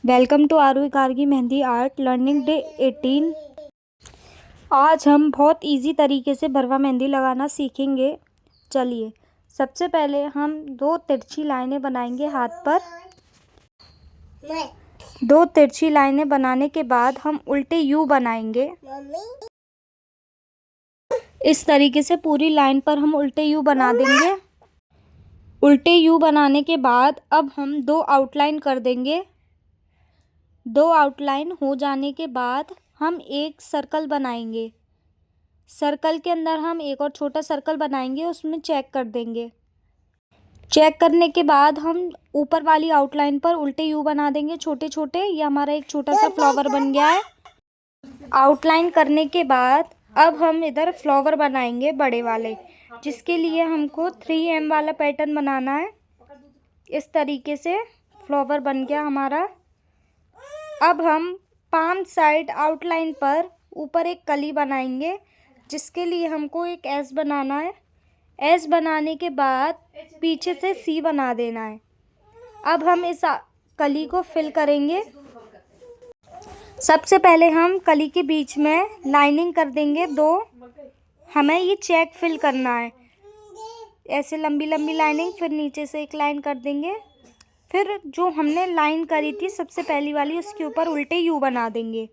Welcome to RV Gargi mehndi art learning day 18। आज हम बहुत इजी तरीके से भरवा मेहंदी लगाना सीखेंगे। चलिए, सबसे पहले हम दो तिरछी लाइनें बनाएंगे हाथ पर। दो तिरछी लाइनें बनाने के बाद हम उल्टे यू बनाएंगे। इस तरीके से पूरी लाइन पर हम उल्टे यू बना देंगे। उल्टे यू बनाने के बाद अब हम दो आउटलाइन कर देंगे। दो आउटलाइन हो जाने के बाद हम एक सर्कल बनाएंगे। सर्कल के अंदर हम एक और छोटा सर्कल बनाएंगे, उसमें चेक कर देंगे। चेक करने के बाद हम ऊपर वाली आउटलाइन पर उल्टे यू बना देंगे छोटे छोटे। ये हमारा एक छोटा सा फ्लावर बन गया है। आउटलाइन करने के बाद अब हम इधर फ्लावर बनाएंगे बड़े वाले, जिसके लिए हमको 3M वाला पैटर्न बनाना है। इस तरीके से फ्लावर बन गया हमारा। अब हम पाम साइड आउटलाइन पर ऊपर एक कली बनाएंगे, जिसके लिए हमको एक एस बनाना है। एस बनाने के बाद पीछे से सी बना देना है। अब हम इस कली को फिल करेंगे। सबसे पहले हम कली के बीच में लाइनिंग कर देंगे दो। हमें ये चेक फिल करना है, ऐसे लंबी लंबी लाइनिंग, फिर नीचे से एक लाइन कर देंगे। फिर जो हमने लाइन करी थी सबसे पहली वाली, उसके ऊपर उल्टे यू बना देंगे।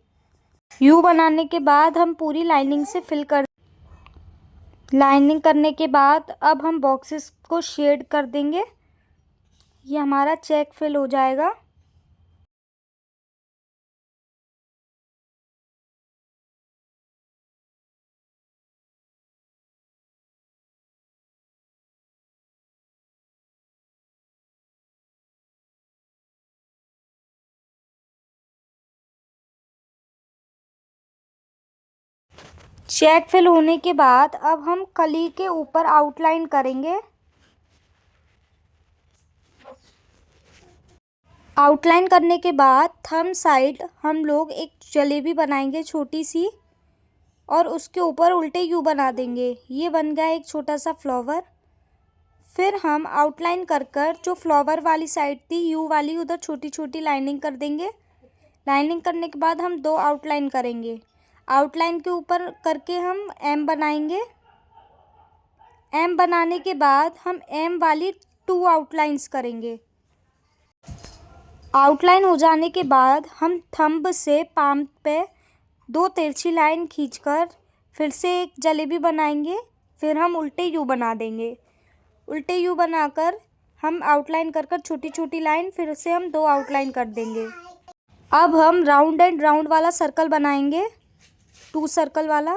यू बनाने के बाद हम पूरी लाइनिंग से फिल कर लाइनिंग करने के बाद अब हम बॉक्सेस को शेड कर देंगे। ये हमारा चेक फिल हो जाएगा। चेक फिल होने के बाद अब हम कली के ऊपर आउटलाइन करेंगे। आउटलाइन करने के बाद थंब साइड हम लोग एक जलेबी बनाएंगे छोटी सी, और उसके ऊपर उल्टे यू बना देंगे। ये बन गया एक छोटा सा फ्लावर। फिर हम आउटलाइन कर कर जो फ्लावर वाली साइड थी यू वाली, उधर छोटी छोटी लाइनिंग कर देंगे। लाइनिंग करने के बाद हम दो आउटलाइन करेंगे। आउटलाइन के ऊपर करके हम एम बनाएंगे। एम बनाने के बाद हम एम वाली 2 आउटलाइंस करेंगे। आउटलाइन हो जाने के बाद हम थंब से पाम पे दो तिरछी लाइन खींचकर फिर से एक जलेबी बनाएंगे। फिर हम उल्टे यू बना देंगे। उल्टे यू बनाकर हम आउटलाइन कर कर छोटी छोटी लाइन, फिर से हम दो आउटलाइन कर देंगे। अब हम राउंड एंड राउंड वाला सर्कल बनाएंगे, 2 सर्कल वाला।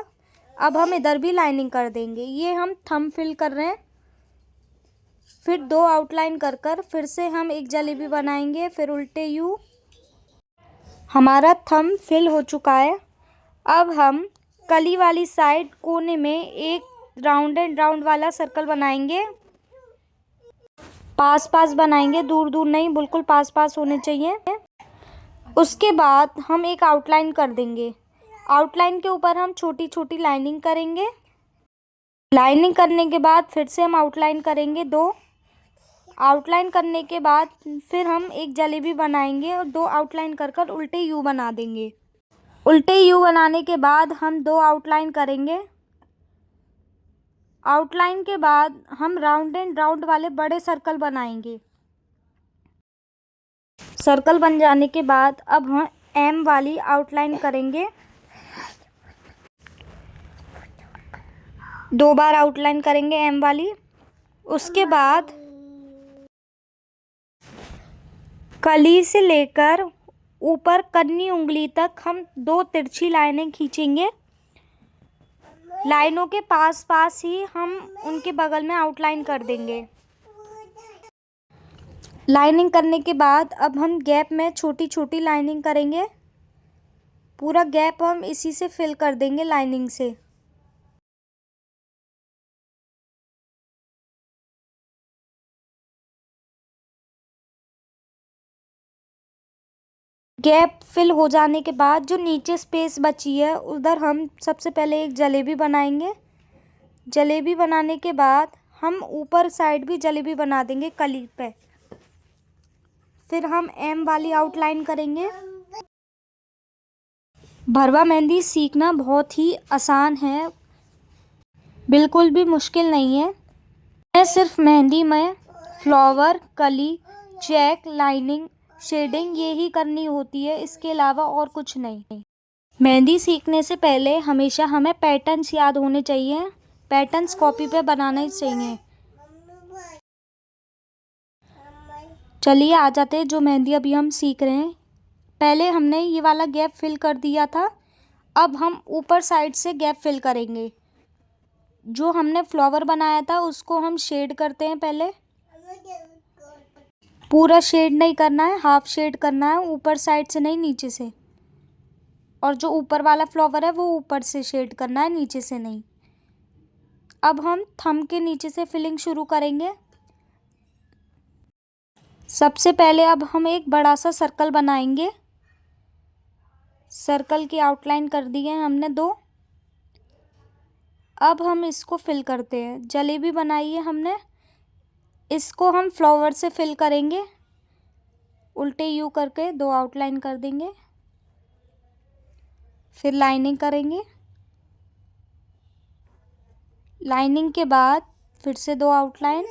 अब हम इधर भी लाइनिंग कर देंगे। ये हम थंब फिल कर रहे हैं। फिर दो आउटलाइन कर कर फिर से हम एक जलेबी बनाएंगे, फिर उल्टे यू। हमारा थंब फिल हो चुका है। अब हम कली वाली साइड कोने में एक राउंड एंड राउंड वाला सर्कल बनाएंगे। पास पास बनाएंगे, दूर दूर नहीं, बिल्कुल पास पास होने चाहिए। उसके बाद हम एक आउटलाइन कर देंगे। आउटलाइन के ऊपर हम छोटी छोटी लाइनिंग करेंगे। लाइनिंग करने के बाद फिर से हम आउटलाइन करेंगे दो। आउटलाइन करने के बाद फिर हम एक जलेबी बनाएंगे और दो आउटलाइन कर कर उल्टे यू बना देंगे। उल्टे यू बनाने के बाद हम दो आउटलाइन करेंगे। आउटलाइन के बाद हम राउंड एंड राउंड वाले बड़े सर्कल बनाएंगे। सर्कल बन जाने के बाद अब हम एम वाली आउटलाइन करेंगे। 2 बार आउटलाइन करेंगे एम वाली। उसके बाद कली से लेकर ऊपर कन्नी उंगली तक हम दो तिरछी लाइनें खींचेंगे। लाइनों के पास पास ही हम उनके बगल में आउटलाइन कर देंगे। लाइनिंग करने के बाद अब हम गैप में छोटी छोटी लाइनिंग करेंगे। पूरा गैप हम इसी से फिल कर देंगे लाइनिंग से। गैप फिल हो जाने के बाद जो नीचे स्पेस बची है उधर हम सबसे पहले एक जलेबी बनाएंगे। जलेबी बनाने के बाद हम ऊपर साइड भी जलेबी बना देंगे कली पे। फिर हम एम वाली आउटलाइन करेंगे। भरवा मेहंदी सीखना बहुत ही आसान है, बिल्कुल भी मुश्किल नहीं है। मैं सिर्फ मेहंदी में फ्लावर, कली, चेक, लाइनिंग, शेडिंग यही करनी होती है, इसके अलावा और कुछ नहीं। मेहंदी सीखने से पहले हमेशा हमें पैटर्न्स याद होने चाहिए। पैटर्न्स कॉपी पे बनाना ही चाहिए। चलिए आ जाते हैं जो मेहंदी अभी हम सीख रहे हैं। पहले हमने ये वाला गैप फिल कर दिया था, अब हम ऊपर साइड से गैप फिल करेंगे। जो हमने फ्लावर बनाया था उसको हम शेड करते हैं। पहले पूरा शेड नहीं करना है, हाफ शेड करना है, ऊपर साइड से नहीं, नीचे से। और जो ऊपर वाला फ्लावर है वो ऊपर से शेड करना है, नीचे से नहीं। अब हम थंब के नीचे से फिलिंग शुरू करेंगे। सबसे पहले अब हम एक बड़ा सा सर्कल बनाएंगे। सर्कल की आउटलाइन कर दी है हमने 2। अब हम इसको फिल करते हैं। जलेबी बनाई है हमने, इसको हम फ्लावर से फिल करेंगे। उल्टे यू करके 2 आउटलाइन कर देंगे, फिर लाइनिंग करेंगे। लाइनिंग के बाद फिर से 2 आउटलाइन,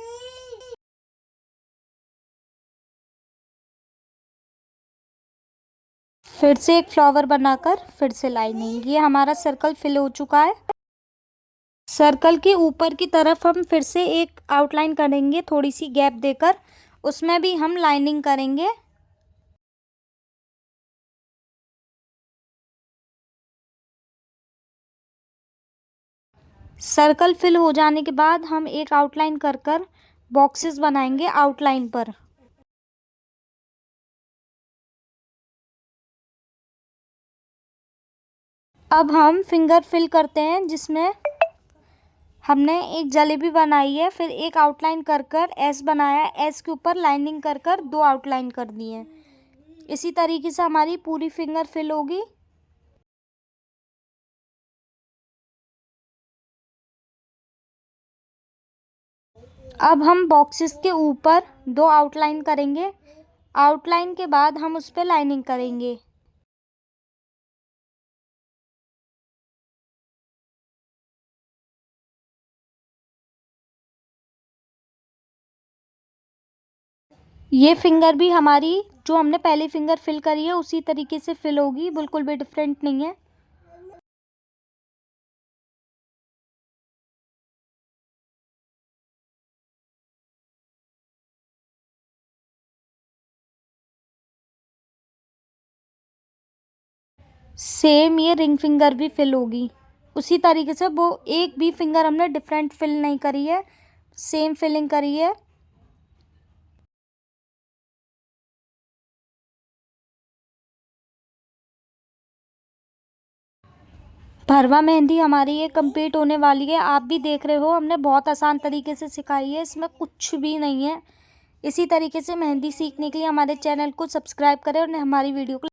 फिर से एक फ्लावर बनाकर फिर से लाइनिंग। ये हमारा सर्कल फिल हो चुका है। सर्कल के ऊपर की तरफ हम फिर से एक आउटलाइन करेंगे, थोड़ी सी गैप देकर, उसमें भी हम लाइनिंग करेंगे। सर्कल फिल हो जाने के बाद हम एक आउटलाइन कर कर बॉक्सेस बनाएंगे आउटलाइन पर। अब हम फिंगर फिल करते हैं, जिसमें हमने एक जलेबी बनाई है, फिर एक आउटलाइन कर कर एस बनाया, एस के ऊपर लाइनिंग कर कर 2 आउटलाइन कर दी है। इसी तरीके से हमारी पूरी फिंगर फिल होगी। अब हम बॉक्सेस के ऊपर 2 आउटलाइन करेंगे। आउटलाइन के बाद हम उस पर लाइनिंग करेंगे। ये फिंगर भी हमारी जो हमने पहली फिंगर फिल करी है उसी तरीके से फिल होगी, बिल्कुल भी डिफरेंट नहीं है। सेम ये रिंग फिंगर भी फिल होगी उसी तरीके से। वो एक भी फिंगर हमने डिफरेंट फिल नहीं करी है, सेम फिलिंग करी है। भरवा मेहंदी हमारी ये कंप्लीट होने वाली है। आप भी देख रहे हो हमने बहुत आसान तरीके से सिखाई है, इसमें कुछ भी नहीं है। इसी तरीके से मेहंदी सीखने के लिए हमारे चैनल को सब्सक्राइब करें और हमारी वीडियो को